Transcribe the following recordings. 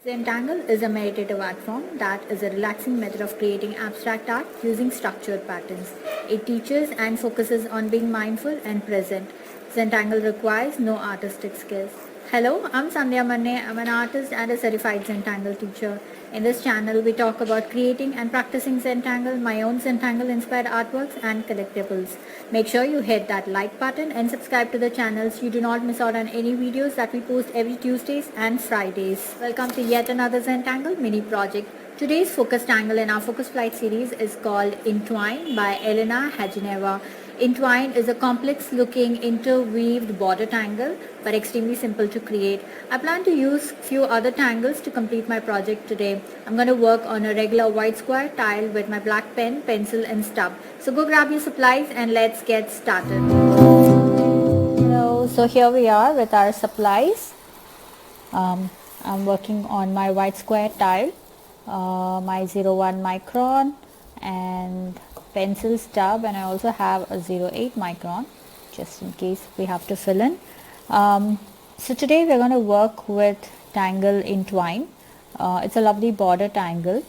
Zentangle is a meditative art form that is a relaxing method of creating abstract art using structured patterns. It teaches and focuses on being mindful and present. Zentangle requires no artistic skills. Hello, I'm Sandhya Manne. I'm an artist and a certified Zentangle teacher. In this channel, we talk about creating and practicing Zentangle, my own Zentangle Inspired artworks and collectibles. Make sure you hit that like button and subscribe to the channel so you do not miss out on any videos that we post every Tuesdays and Fridays. Welcome to yet another Zentangle Mini Project. Today's focus tangle in our Focus Flight series is called Entwine by Elena Hajineva. Entwine is a complex looking interweaved border tangle but extremely simple to create. I plan to use few other tangles to complete my project today. I'm going to work on a regular white square tile with my black pen, pencil and stub. So go grab your supplies and let's get started. So here we are with our supplies. I'm working on my white square tile, my 01 micron and pencil stub, and I also have a 08 micron just in case we have to fill in. So today we're going to work with Tangle INTWINE. It's a lovely border tangle.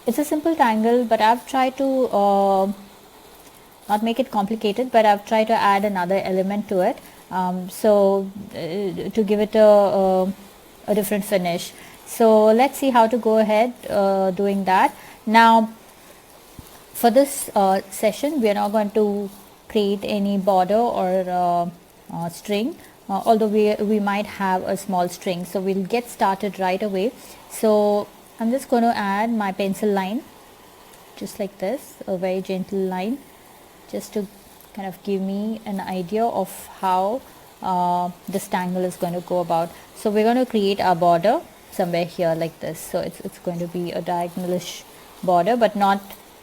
It's a simple tangle, but I've tried to not make it complicated, but I've tried to add another element to it, to give it a different finish. So let's see how to go ahead doing that. Now for this session we are not going to create any border or string, although we might have a small string, so we'll get started right away. So I'm just going to add my pencil line just like this, a very gentle line, just to kind of give me an idea of how this tangle is going to go about. So we're going to create our border somewhere here like this. So it's going to be a diagonalish border but not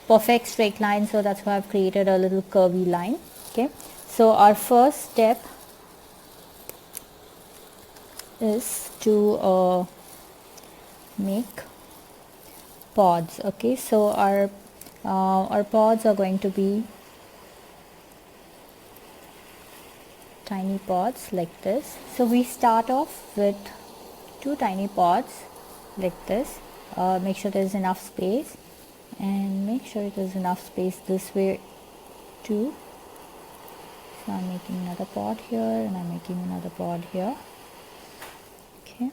perfect straight line, so that's why I've created a little curvy line. Okay, so our first step is to make pods. Okay, so our pods are going to be tiny pods like this. So we start off with two tiny pods like this. Make sure there's enough space, and make sure there's enough space this way too. So I'm making another pod here and I'm making another pod here. Okay.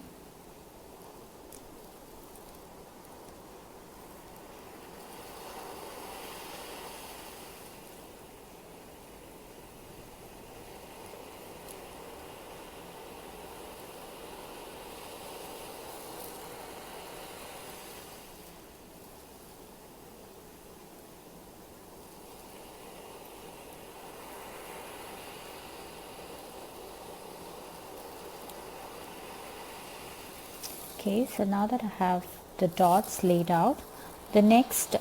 Okay, so now that I have the dots laid out, the next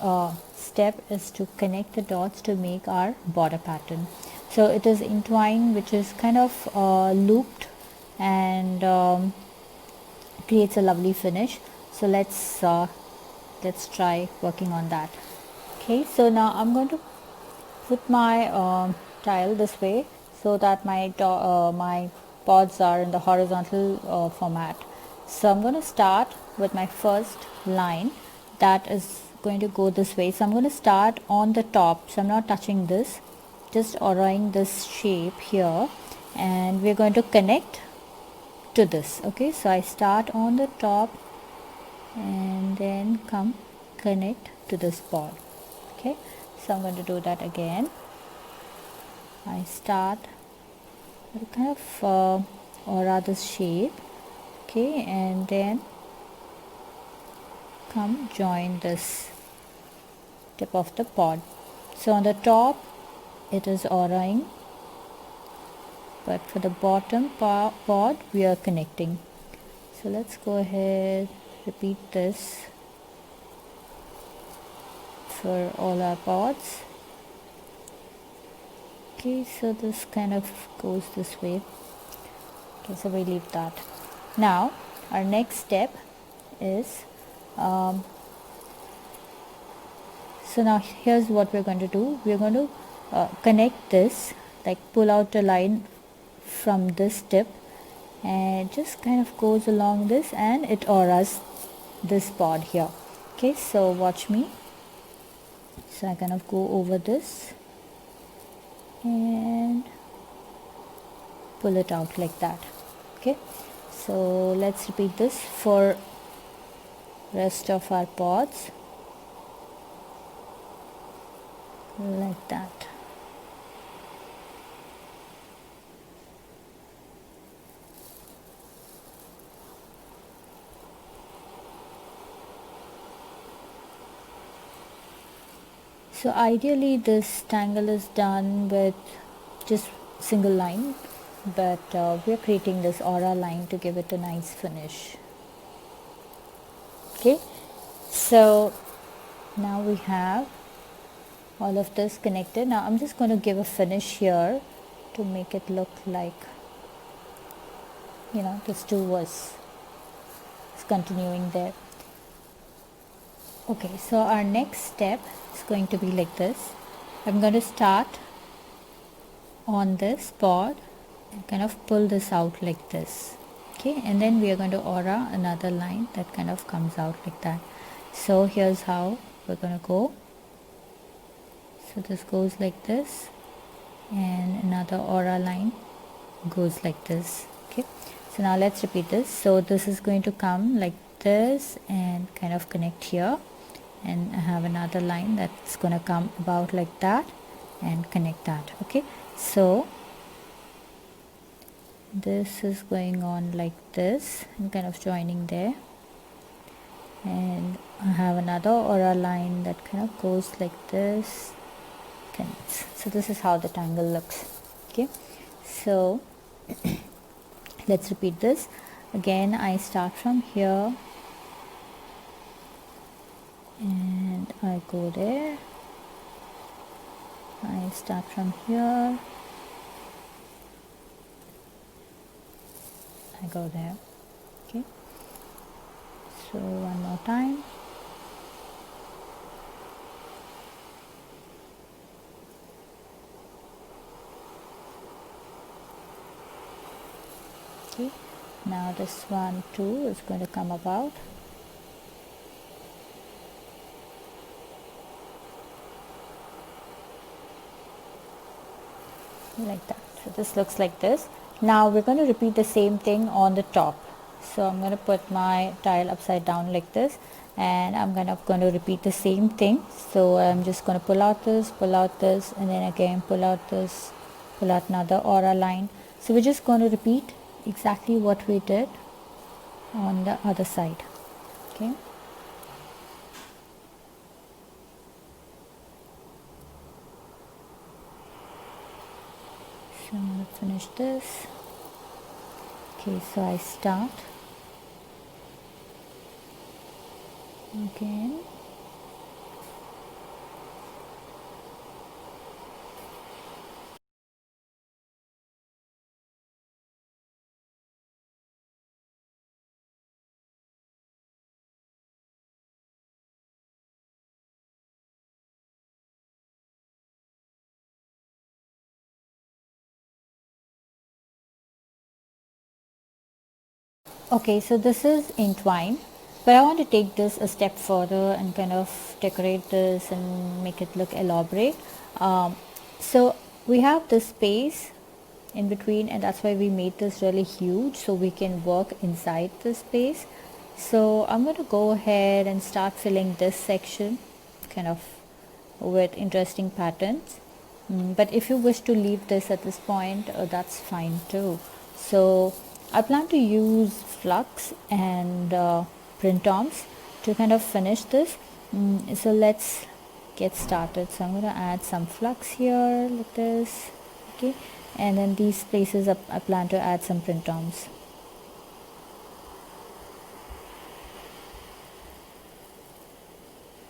step is to connect the dots to make our border pattern. So it is entwine, which is kind of looped and creates a lovely finish. So let's try working on that. Okay, so now I'm going to put my tile this way so that my pods are in the horizontal format. So I'm going to start with my first line that is going to go this way. So I'm going to start on the top, so I'm not touching this, just drawing this shape here, and we're going to connect to this. Okay, so I start on the top and then come connect to this pod. Okay, so I'm going to do that again. I start with kind of aura this shape. Okay, and then come join this tip of the pod. So on the top it is auraing, but for the bottom pod we are connecting. So let's go ahead, repeat this for all our pods. Okay, so this kind of goes this way. Okay, so we leave that. Now our next step is so now here's what we're going to do. We're going to connect this, like pull out a line from this tip and it just kind of goes along this and it auras this pod here. Okay, so watch me. So I kind of go over this and pull it out like that. Okay, so let's repeat this for rest of our pods like that. So ideally this tangle is done with just single line, but we are creating this aura line to give it a nice finish. Okay, so now we have all of this connected. Now I'm just going to give a finish here to make it look like, you know, this two was continuing there. Okay, so our next step is going to be like this. I'm going to start on this pod and kind of pull this out like this. Okay, and then we are going to aura another line that kind of comes out like that. So here's how we're going to go. So this goes like this and another aura line goes like this. Okay, so now let's repeat this. So this is going to come like this and kind of connect here, and I have another line that's going to come about like that and connect that. Okay, so this is going on like this and kind of joining there, and I have another aura line that kind of goes like this, connects. So this is how the tangle looks. Okay, so let's repeat this again. I start from here and I go there. I start from here, I go there. Okay, so one more time. Okay, now this one too is going to come about. Like that. So this looks like this. Now we're going to repeat the same thing on the top. So I'm going to put my tile upside down like this, and I'm going to repeat the same thing. So I'm just going to pull out this, and then again pull out this, pull out another aura line. So we're just going to repeat exactly what we did on the other side. Okay. So I'm going to finish this. Okay, so I start again. Okay, so this is Entwine, but I want to take this a step further and kind of decorate this and make it look elaborate. So we have this space in between, and that's why we made this really huge, so we can work inside this space. So I'm going to go ahead and start filling this section kind of with interesting patterns. But if you wish to leave this at this point, that's fine too. So I plan to use flux and print-ons to kind of finish this. So let's get started. So I'm going to add some flux here like this. Okay, and then these places I plan to add some print-ons.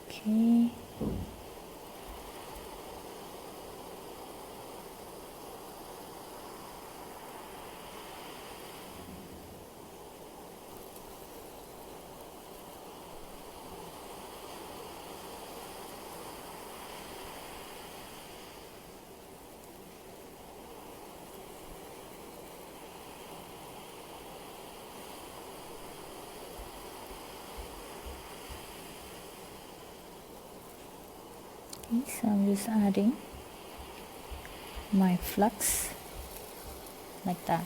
Okay. Okay, so I'm just adding my flux like that.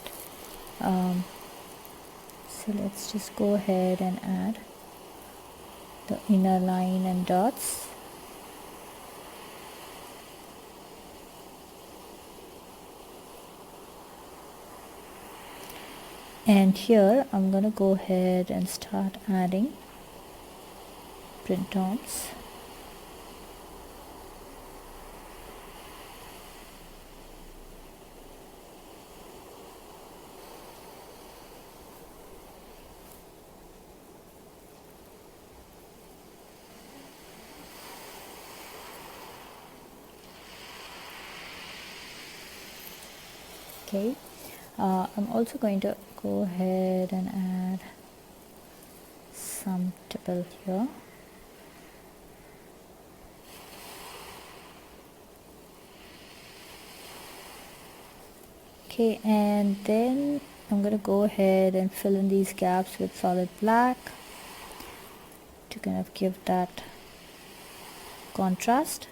So let's just go ahead and add the inner line and dots. And here I'm going to go ahead and start adding print-ons. Okay, I'm also going to go ahead and add some tipple here. Okay, and then I'm going to go ahead and fill in these gaps with solid black to kind of give that contrast.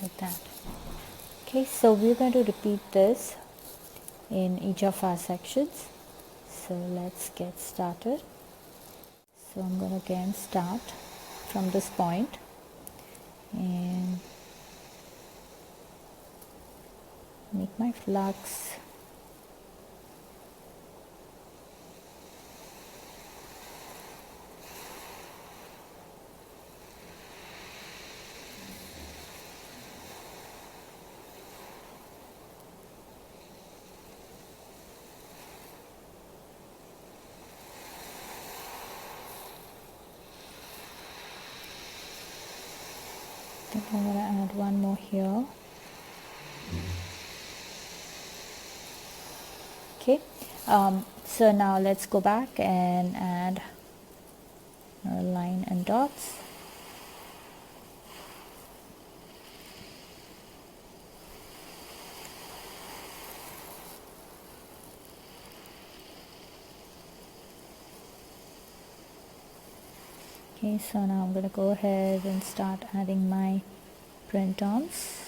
Like that. Okay, so we're going to repeat this in each of our sections. So let's get started. So I'm going to again start from this point and make my flux. I think I'm going to add one more here. Okay, so now let's go back and add a line and dots. Okay, so now I'm going to go ahead and start adding my print-ons.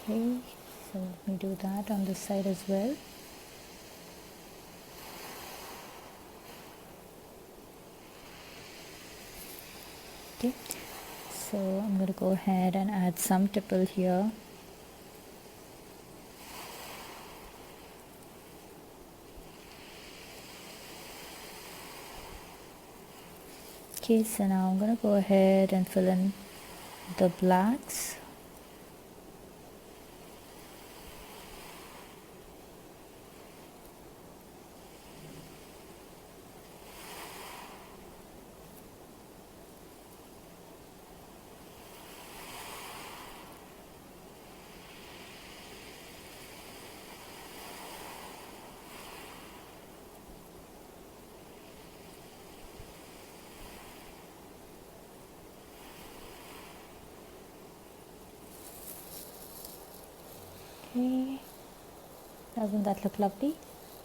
Okay, so let me do that on this side as well. Okay, so I'm going to go ahead and add some tipple here. Okay, so now I'm going to go ahead and fill in the blacks. Okay, doesn't that look lovely?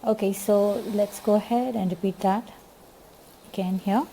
Okay, so let's go ahead and repeat that again here.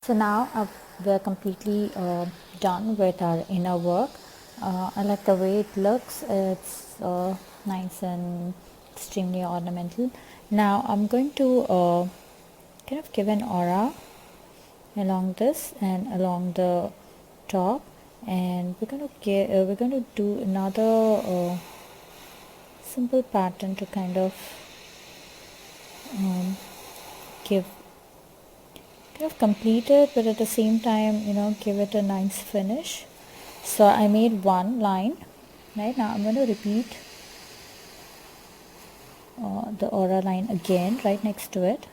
So now we're completely done with our inner work. I like the way it looks. It's nice and extremely ornamental. Now I'm going to kind of give an aura along this and along the top, and we're going to do another simple pattern to kind of give kind of complete it, but at the same time, give it a nice finish. So I made one line. Right now I'm going to repeat the aura line again right next to it,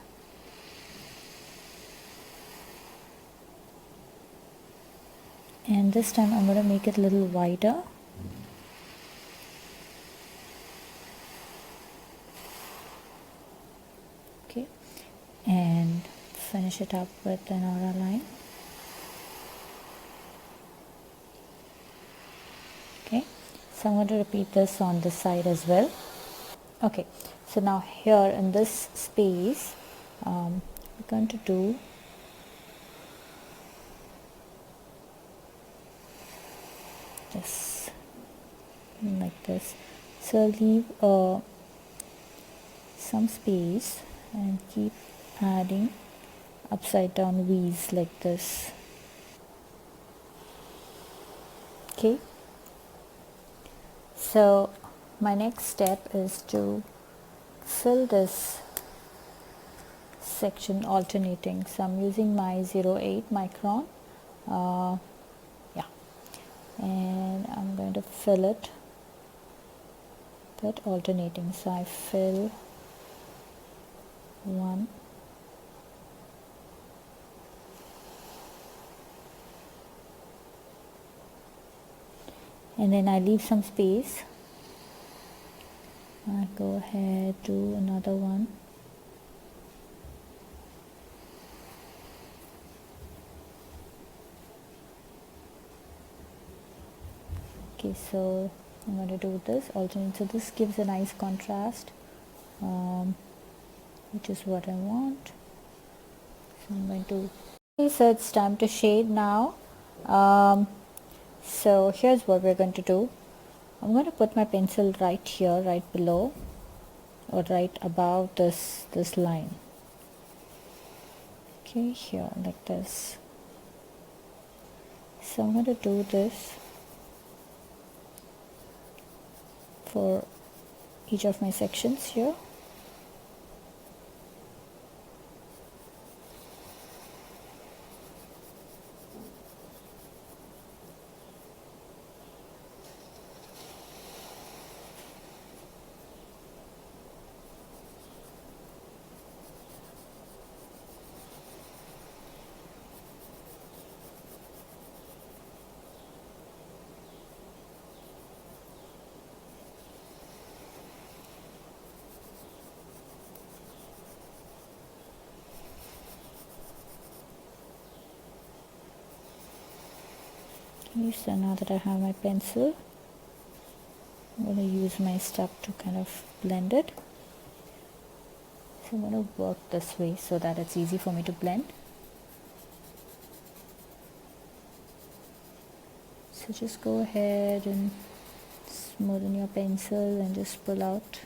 and this time I'm going to make it a little wider. Okay, and finish it up with an aura line. Okay, so I'm going to repeat this on this side as well. Okay, so now here in this space, we're going to do this like this. So leave some space and keep adding upside down V's like this. Okay, so my next step is to fill this section alternating. So I'm using my 08 micron, yeah, and I'm going to fill it but alternating. So I fill one, and then I leave some space. I go ahead, do another one, okay, so I'm going to do this alternate. So this gives a nice contrast, which is what I want. So I'm going to, okay, so it's time to shade now. So here's what we're going to do. I'm going to put my pencil right here, right below or right above this line. Okay, here like this. So I'm going to do this for each of my sections here. Okay, so now that I have my pencil, I'm going to use my stub to kind of blend it. So I'm going to work this way so that it's easy for me to blend. So just go ahead and smoothen your pencil and just pull it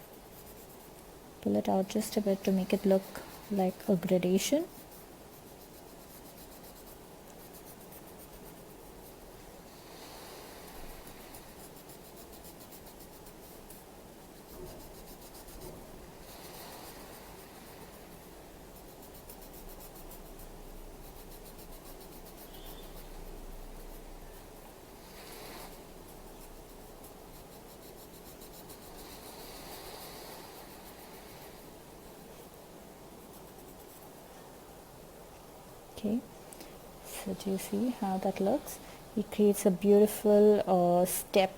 out just a bit to make it look like a gradation. Okay, so do you see how that looks? It creates a beautiful step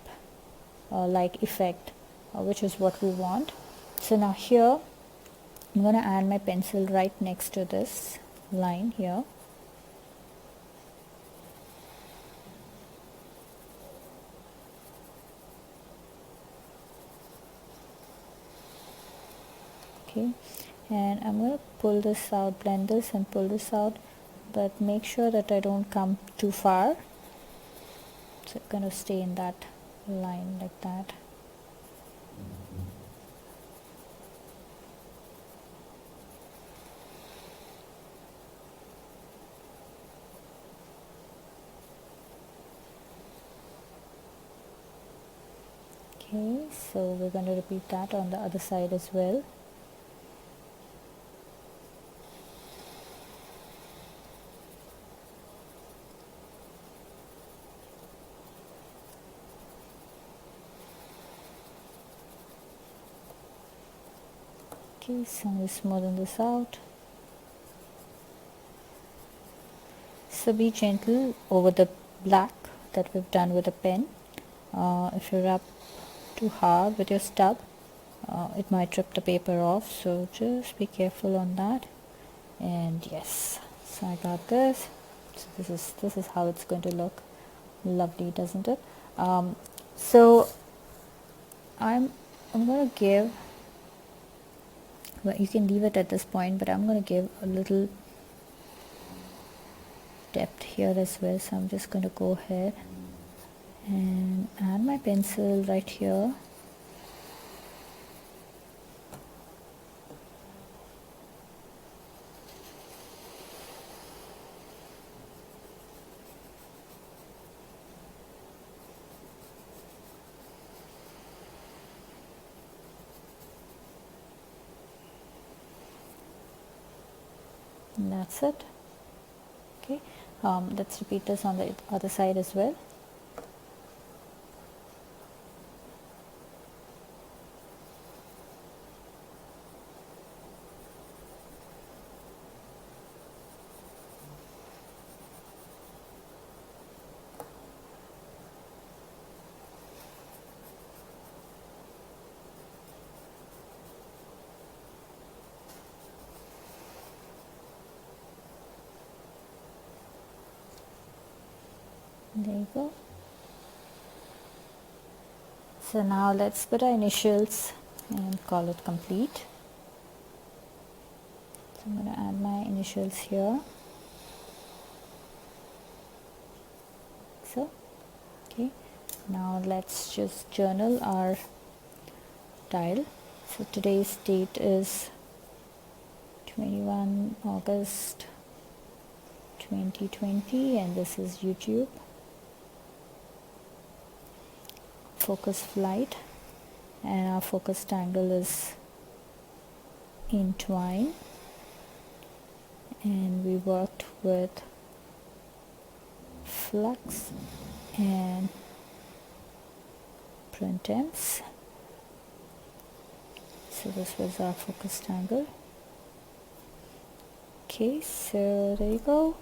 like effect, which is what we want. So now here I'm going to add my pencil right next to this line here. Okay, and I'm going to pull this out, blend this and pull this out but make sure that I don't come too far. So I'm going to stay in that line like that. Okay, so we're going to repeat that on the other side as well. Okay, so I'm just smoothen this out. So be gentle over the black that we've done with a pen. If you rub too hard with your stub, it might rip the paper off, so just be careful on that. And yes, so I got this. So this is how it's going to look. Lovely, doesn't it? So I'm going to give, well, you can leave it at this point, but I'm going to give a little depth here as well. So I'm just going to go ahead and add my pencil right here. And that's it. Okay, let's repeat this on the other side as well. There you go. So now let's put our initials and call it complete. So I'm going to add my initials here. So, okay. Now let's just journal our tile. So today's date is 21 August 2020 and this is YouTube. Focus flight, and our focus tangle is Intwine, and we worked with flux and print ends. So this was our focus tangle. Okay, so there you go.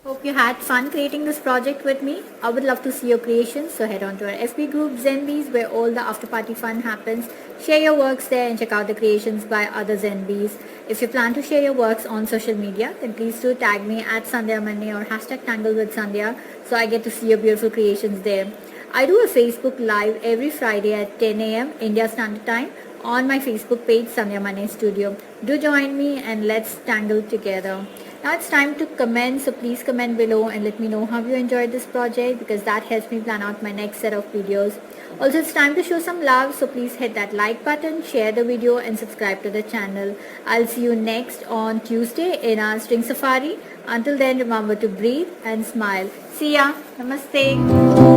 Hope you had fun creating this project with me. I would love to see your creations, so head on to our FB group ZenBeez, where all the after party fun happens. Share your works there and check out the creations by other ZenBeez. If you plan to share your works on social media, then please do tag me at Sandhya Manne or hashtag Tangle with Sandhya, so I get to see your beautiful creations there. I do a Facebook Live every Friday at 10 a.m. India Standard Time on my Facebook page, Sandhya Manne Studio. Do join me and let's tangle together. Now it's time to comment, so please comment below and let me know how you enjoyed this project, because that helps me plan out my next set of videos. Also, it's time to show some love, so please hit that like button, share the video and subscribe to the channel. I'll see you next on Tuesday in our string safari. Until then, remember to breathe and smile. See ya. Namaste.